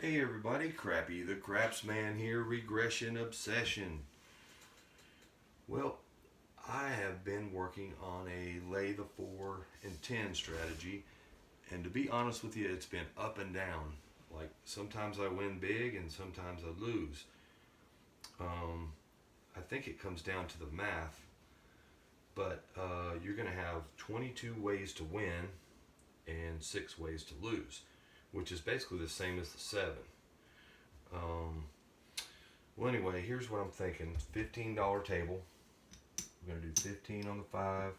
Hey everybody, Crappy the Crapsman here, Regression Obsession. Well, I have been working on a lay the 4 and 10 strategy, and to be honest with you, it's been up and down. Like sometimes I win big and sometimes I lose. Um, I think it comes down to the math, but you're going to have 22 ways to win and 6 ways to lose, which is basically the same as the 7. Um, well, anyway, here's what I'm thinking: $15 table. We're gonna do 15 on the 5.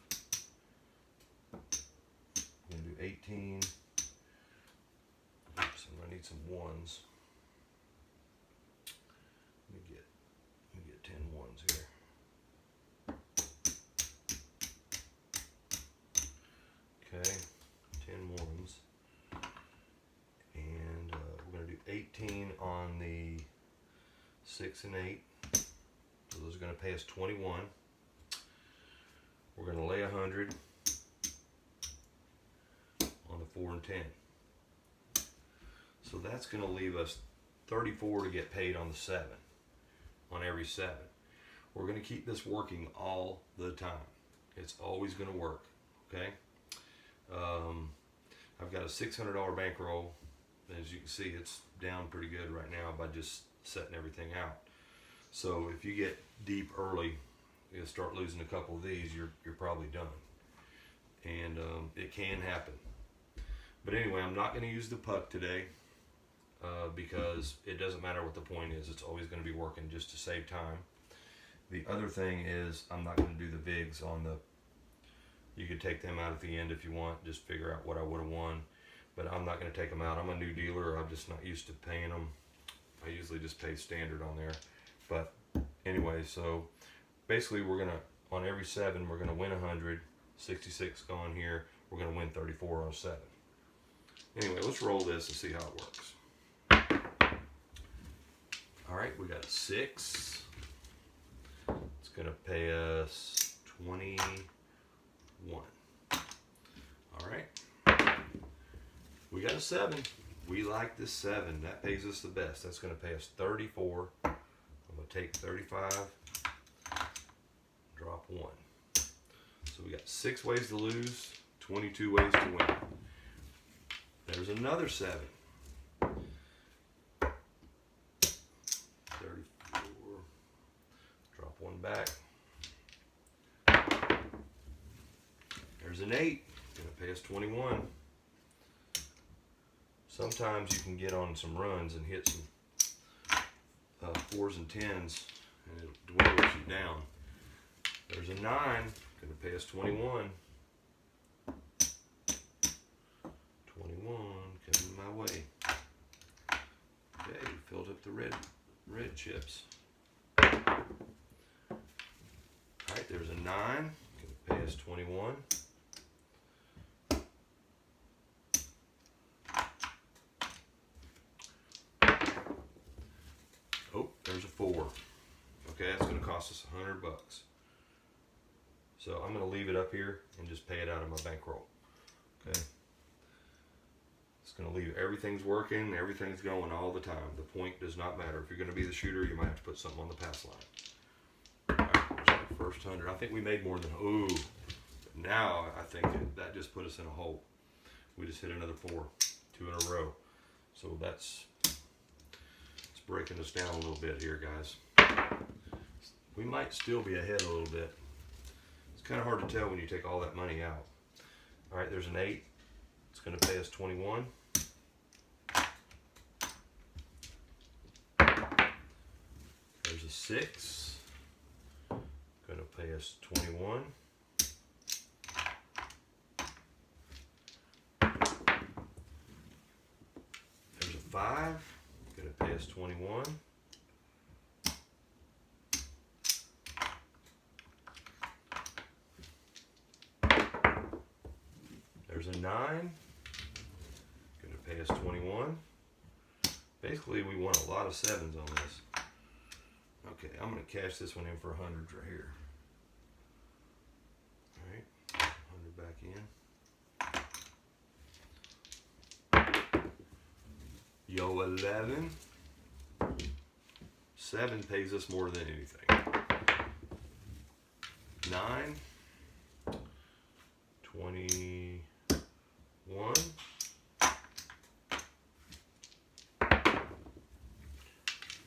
We're gonna do 18. Oops, I'm gonna need some ones. Let me get 10 ones here. Okay, 10 ones, and we're gonna do 18 on the 6 and 8. So those are gonna pay us 21. We're gonna lay 100 on the 4 and 10. So that's going to leave us 34 to get paid on the 7, on every 7. We're going to keep this working all the time. It's always going to work, okay? I've got a $600 bankroll. As you can see, it's down pretty good right now by just setting everything out. So if you get deep early, you start losing a couple of these, you're probably done. And it can happen. But anyway, I'm not going to use the puck today. Because it doesn't matter what the point is, it's always going to be working just to save time. The other thing is I'm not going to do the VIGs on the, you could take them out at the end if you want, just figure out what I would have won, but I'm not going to take them out. I'm a new dealer, I'm just not used to paying them. I usually just pay standard on there. But anyway, so basically we're going to, on every 7, we're going to win 100, 66 gone here, we're going to win 34 on 7. Anyway, let's roll this and see how it works. All right, we got a 6. It's going to pay us 21. All right. We got a 7. We like this 7. That pays us the best. That's going to pay us 34. I'm going to take 35, drop 1. So we got 6 ways to lose, 22 ways to win. There's another 7. 34, drop 1 back. There's an 8, gonna pay us 21. Sometimes you can get on some runs and hit some 4s and 10s and it dwindles you down. There's a 9, gonna pay us 21. 21 coming my way. Okay, we filled up the red chips. Alright, there's a 9, gonna pay us 21. Oh, there's a 4. Okay, that's gonna cost us $100. So I'm gonna leave it up here and just pay it out of my bankroll. Okay. It's going to leave everything's working, everything's going all the time. The point does not matter. If you're going to be the shooter, you might have to put something on the pass line. All right, there's our first 100. I think we made more than, ooh. Now I think that just put us in a hole. We just hit another 4, 2 in a row. So it's breaking us down a little bit here, guys. We might still be ahead a little bit. It's kind of hard to tell when you take all that money out. All right, there's an 8. It's going to pay us 21. There's a 6. Going to pay us 21. There's a 5. Going to pay us 21. There's a 9. Going to pay us 21. Basically, we won a lot of 7s on this. Okay, I'm going to cash this one in for 100 right here. All right, 100 back in. Yo 11. 7 pays us more than anything. 9. 21.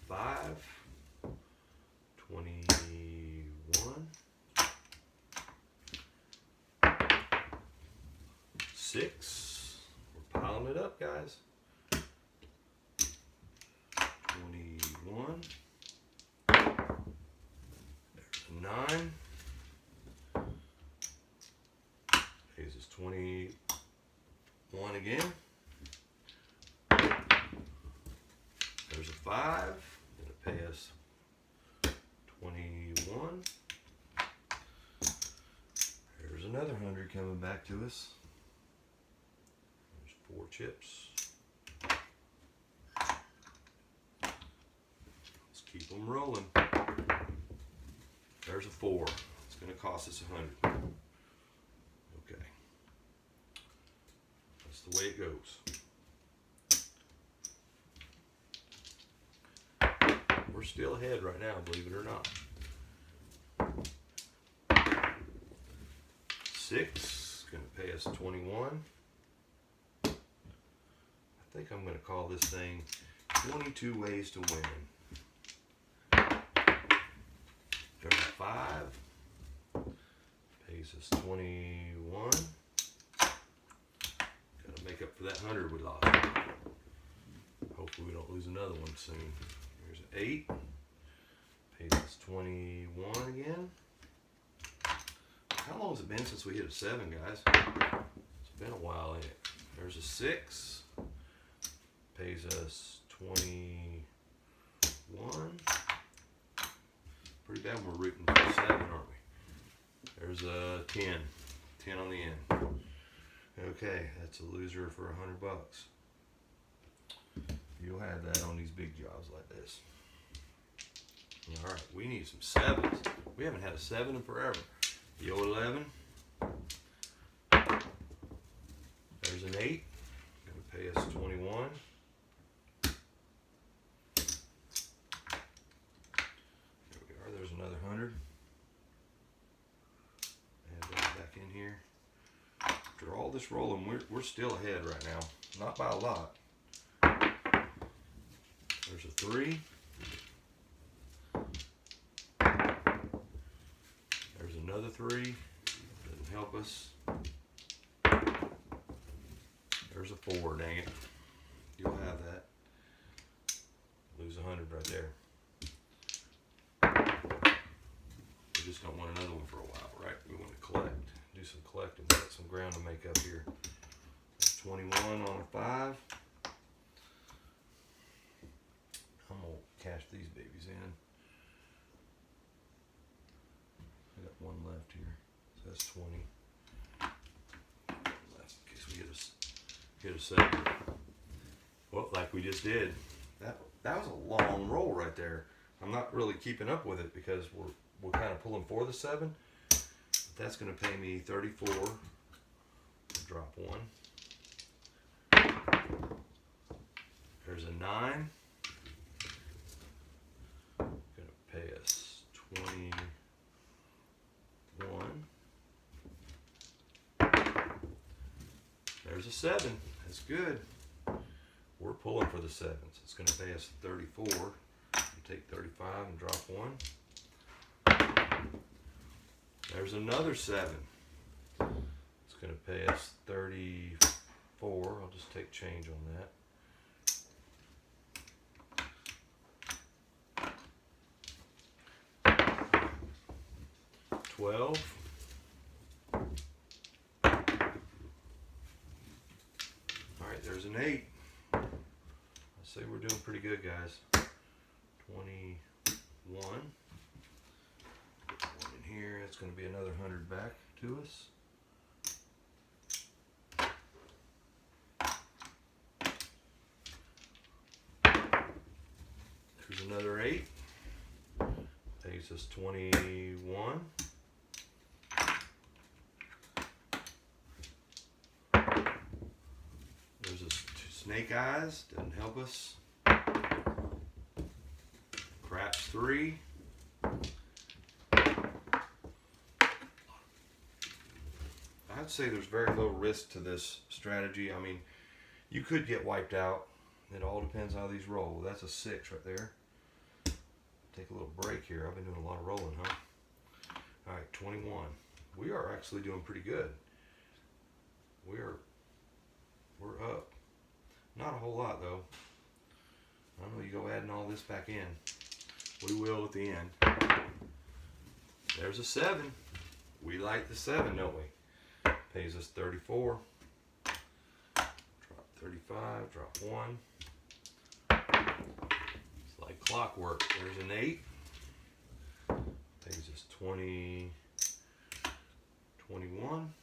5. 21. 6. We're piling it up, guys. 21. There's a 9. Pays us 21 again. There's a 5. Gonna pay us 21. There's another 100 coming back to us. There's 4 chips. Let's keep them rolling. There's a 4. It's going to cost us 100. Okay. That's the way it goes. We're still ahead right now, believe it or not. 6 going to pay us 21. I think I'm going to call this thing 22 ways to win. There's a 5. Pays us 21. Got to make up for that 100 we lost. Hopefully we don't lose another one soon. Here's an 8. Pays us 21 again. How long has it been since we hit a 7, guys? It's been a while, ain't it? There's a 6. Pays us 21. Pretty bad we're rooting for 7, aren't we? There's a 10. 10 on the end. Okay, that's a loser for $100. You'll have that on these big jobs like this. Alright, we need some 7s. We haven't had a 7 in forever. Yo 11. There's an 8. Gonna pay us 21. There we are. There's another 100. Add that back in here. After all this rolling, we're still ahead right now. Not by a lot. There's a 3. There's another 3. Doesn't help us. There's a 4, dang it. You'll have that. Lose 100 right there. We just don't want another one for a while, right? We want to collect. Do some collecting. We got some ground to make up here. There's 21 on a 5. I'm going to cash these babies in. I got one left here. So that's 20. Left in case we get a 7. Well, like we just did. That was a long roll right there. I'm not really keeping up with it because we're kind of pulling for the 7. But that's going to pay me 34. I'll drop 1. There's a 9. Going to pay us 21. There's a 7. That's good. We're pulling for the 7s. It's going to pay us 34. We'll take 35 and drop 1. There's another 7. It's going to pay us 34. I'll just take change on that. 12. Alright, there's an 8. I say we're doing pretty good, guys. 21. Put 1 in here. It's going to be another 100 back to us. There's another 8. Pays us 21. snake eyes, doesn't help us. Craps 3. I'd say there's very low risk to this strategy. I mean, you could get wiped out. It all depends how these roll. That's a 6 right there. Take a little break here. I've been doing a lot of rolling, huh? All right, 21. We are actually doing pretty good. We're up. Not a whole lot though. I don't know, you go adding all this back in. We will at the end. There's a 7. We like the 7, don't we? Pays us 34. Drop 35, drop 1. It's like clockwork. There's an 8. Pays us 20, 21.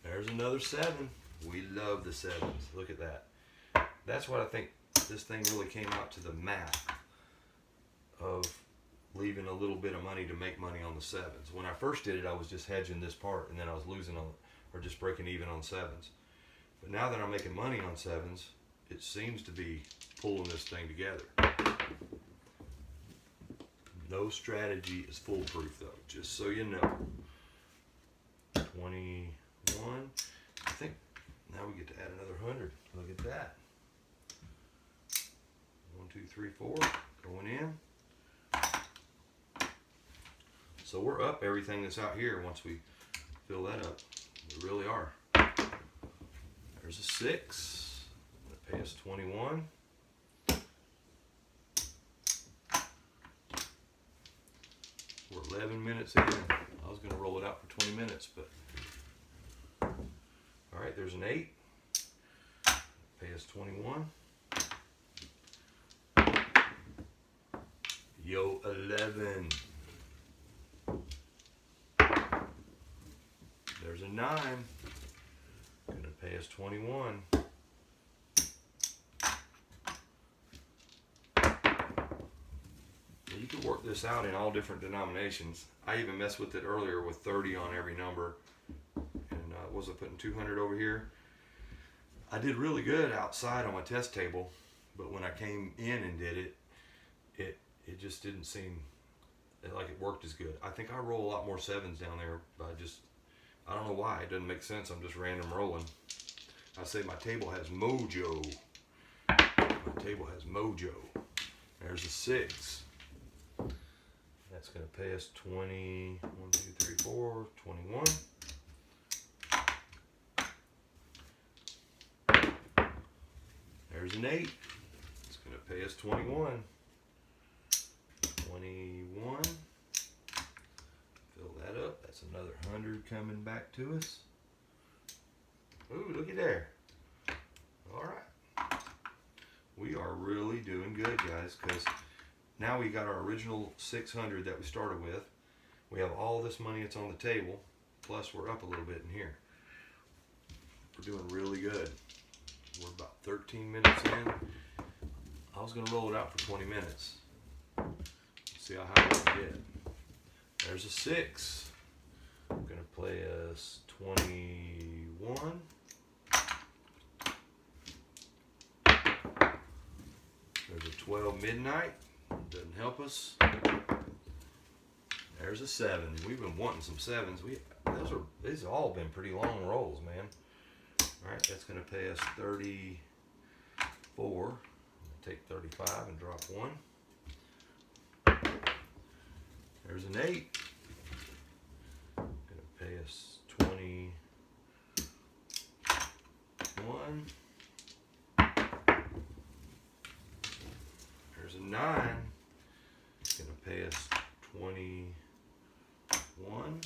There's another 7. We love the 7s. Look at that. That's what I think this thing really came out to, the math of leaving a little bit of money to make money on the 7s. When I first did it, I was just hedging this part, and then I was losing on, or just breaking even on 7s. But now that I'm making money on 7s, it seems to be pulling this thing together. No strategy is foolproof though, just so you know. 21. I think now we get to add another 100. Look at that. 1, 2, 3, 4. Going in. So we're up everything that's out here once we fill that up. We really are. There's a 6. Gonna pay us 21. We're 11 minutes in. I was going to roll it out for 20 minutes, but all right, there's an 8. Pay us 21. Yo, 11. There's a 9. Gonna pay us 21. You can work this out in all different denominations. I even messed with it earlier with 30 on every number. And was I putting 200 over here? I did really good outside on my test table, but when I came in and did it, it just didn't seem like it worked as good. I think I roll a lot more 7s down there, but I don't know why. It doesn't make sense. I'm just random rolling. I say my table has mojo. My table has mojo. There's a 6. That's going to pay us 20, 1, 2, 3, 4, 21. There's an 8. It's going to pay us 21. 21. Fill that up. That's another 100 coming back to us. Ooh, looky there. All right. We are really doing good, guys, because now we got our original 600 that we started with. We have all this money that's on the table, plus we're up a little bit in here. We're doing really good. We're about 13 minutes in. I was going to roll it out for 20 minutes. See how high we can get. There's a 6. I'm going to play us 21. There's a 12 midnight. Doesn't help us. There's a 7. We've been wanting some 7s. These have all been pretty long rolls, man. All right, that's going to pay us 34. Take 35 and drop 1. There's an 8. Going to pay us 21. There's a 9. It's going to pay us 21.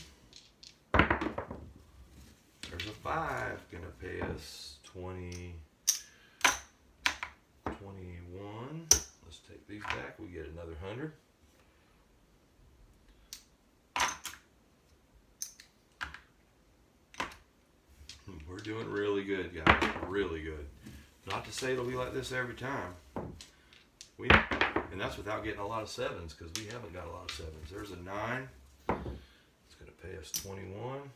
There's a 5. Going to pay us 21. Let's take these back. We get another 100. We're doing really good, guys. Really good. Not to say it'll be like this every time. And that's without getting a lot of 7s, because we haven't got a lot of 7s. There's a 9. It's going to pay us 21.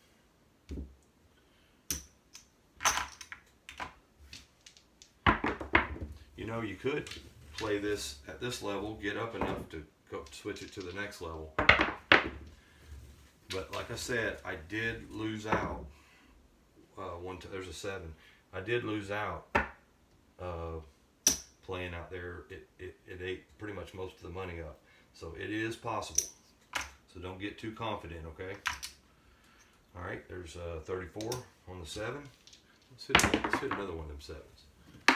know, you could play this at this level, get up enough to go switch it to the next level. But like I said, I did lose out. There's a 7. I did lose out playing out there. It ate pretty much most of the money up. So it is possible. So don't get too confident, okay? All right, there's 34 on the 7. Let's hit another one of them 7s.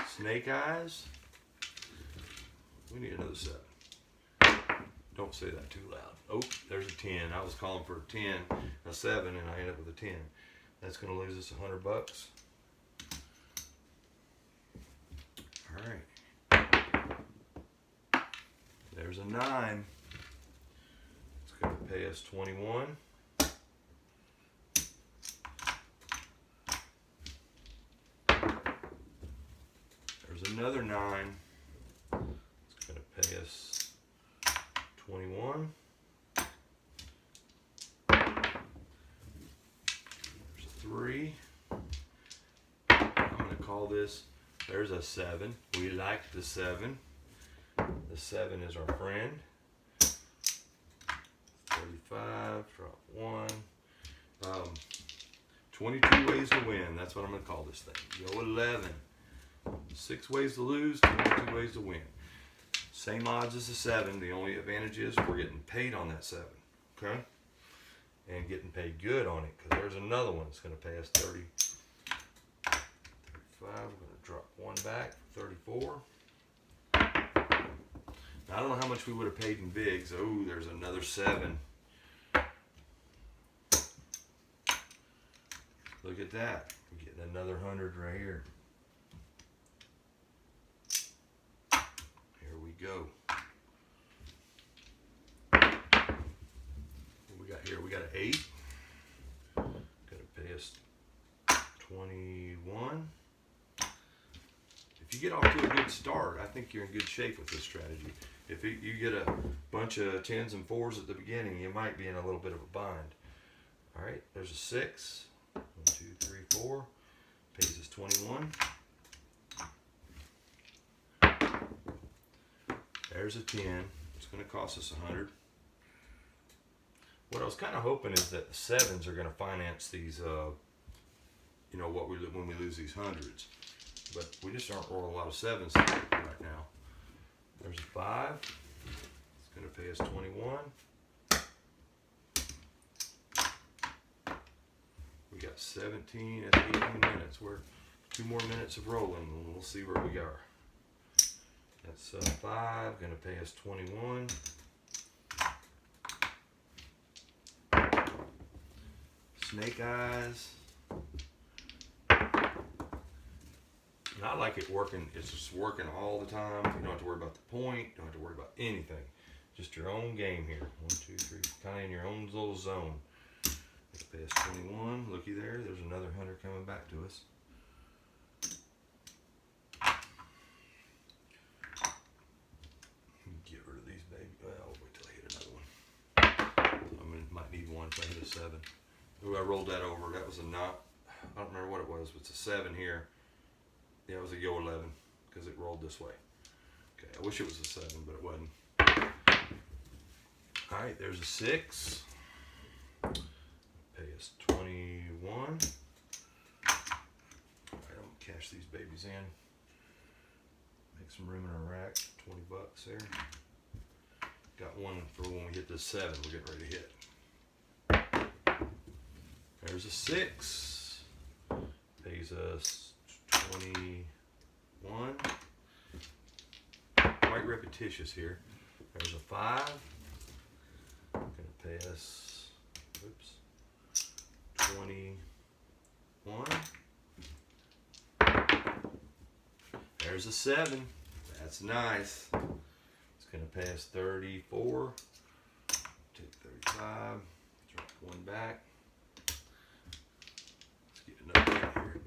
Snake eyes. We need another 7. Don't say that too loud. Oh, there's a 10. I was calling for a 10, a 7, and I ended up with a 10. That's going to lose us $100. All right. There's a 9. It's going to pay us 21. There's another 9. It's going to pay us 21. There's a 3. I'm going to call this, there's a 7. We like the 7. The 7 is our friend. 35, drop 1. 22 ways to win. That's what I'm going to call this thing. Go 11. 6 ways to lose, 22 ways to win. Same odds as the 7. The only advantage is we're getting paid on that 7. Okay? And getting paid good on it, because there's another one that's going to pay us 30. 35. We're going to drop 1 back. 34. Now, I don't know how much we would have paid in bigs. Oh, there's another 7. Look at that. We're getting another 100 right here. Here we go. What we got here? We got an 8. Gonna pay us 21. If you get off to a good start, I think you're in good shape with this strategy. If you get a bunch of 10s and 4s at the beginning, you might be in a little bit of a bind. All right, there's a 6. 1, 2, 3, 4. Pays us 21. There's a 10. It's going to cost us 100. What I was kind of hoping is that the 7s are going to finance these, you know, when we lose these 100s. But we just aren't rolling a lot of 7s right now. There's a 5. It's going to pay us 21. We got 17. That's 18 minutes. We're 2 more minutes of rolling, and we'll see where we are. That's 5. Going to pay us 21. Snake eyes. And I like it working. It's just working all the time. You don't have to worry about the point. You don't have to worry about anything. Just your own game here. 1, 2, 3. Kind of in your own little zone. Pay us 21. Looky there. There's another 100 coming back to us. Get rid of these baby. Well, I'll wait till I hit another one. I might need one if I hit a 7. Ooh, I rolled that over. That was a not. I don't remember what it was. But it's a 7 here. Yeah, it was a yo 11 because it rolled this way. Okay, I wish it was a 7, but it wasn't. All right, there's a 6. Pay us 21. All right, I'm gonna cash these babies in. Make some room in our rack. 20 bucks there. Got one for when we hit this 7. We're getting ready to hit. There's a 6. Pays us 21. Quite repetitious here. There's a 5. Gonna pay us. Oops. 21. There's a 7. That's nice. It's going to pay us 34. Take 35. Drop 1 back. Let's get another one here.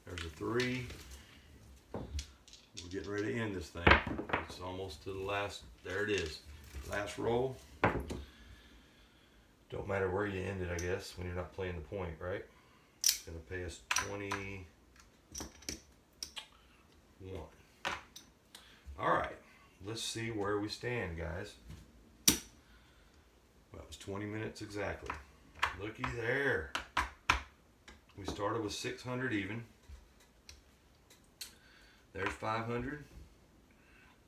There's a 3. We're getting ready to end this thing. It's almost to the last. There it is. Last roll. Don't matter where you end it, I guess, when you're not playing the point, right? It's going to pay us 21. let's see where we stand, guys. Well, it was 20 minutes exactly. Looky there. We started with 600 even. There's 500.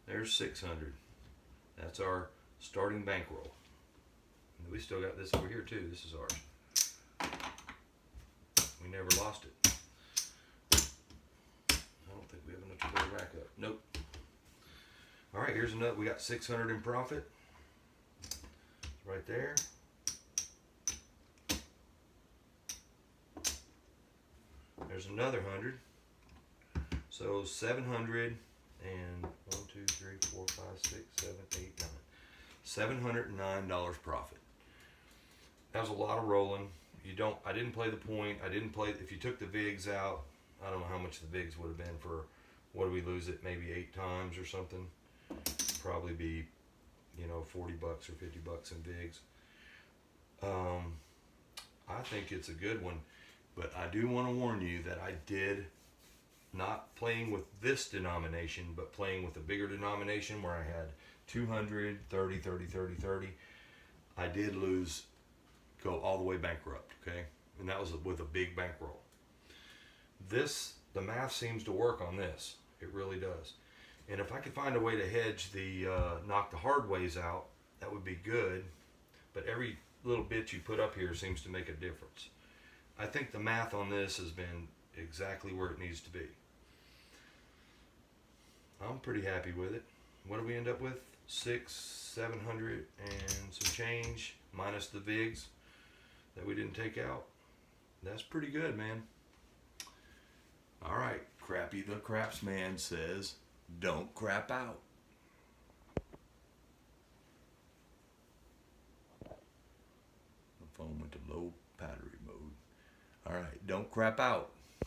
There's 600. That's our starting bankroll. And we still got this over here too. This is ours. We never lost it. I don't think we have enough to put it back up. Nope. All right, here's another. We got 600 in profit. Right there. There's another 100. So 700 and 1, 2, 3, 4, 5, 6, 7, 8, 9. $709 profit. That was a lot of rolling. I didn't play the point. If you took the VIGs out, I don't know how much the VIGs would have been for, what do we lose it? Maybe 8 times or something. Probably be, $40 or $50 in VIGs. I think it's a good one, but I do want to warn you that I did, not playing with this denomination, but playing with a bigger denomination where I had 200, 30, 30, 30, 30. I did go all the way bankrupt, okay? And that was with a big bankroll. The math seems to work on this. It really does. And if I could find a way to hedge knock the hard ways out, that would be good. But every little bit you put up here seems to make a difference. I think the math on this has been exactly where it needs to be. I'm pretty happy with it. What do we end up with? 700 and some change, minus the VIGs that we didn't take out. That's pretty good, man. All right, Crappy the Craftsman says, don't crap out. The phone went to low battery mode. All right, don't crap out.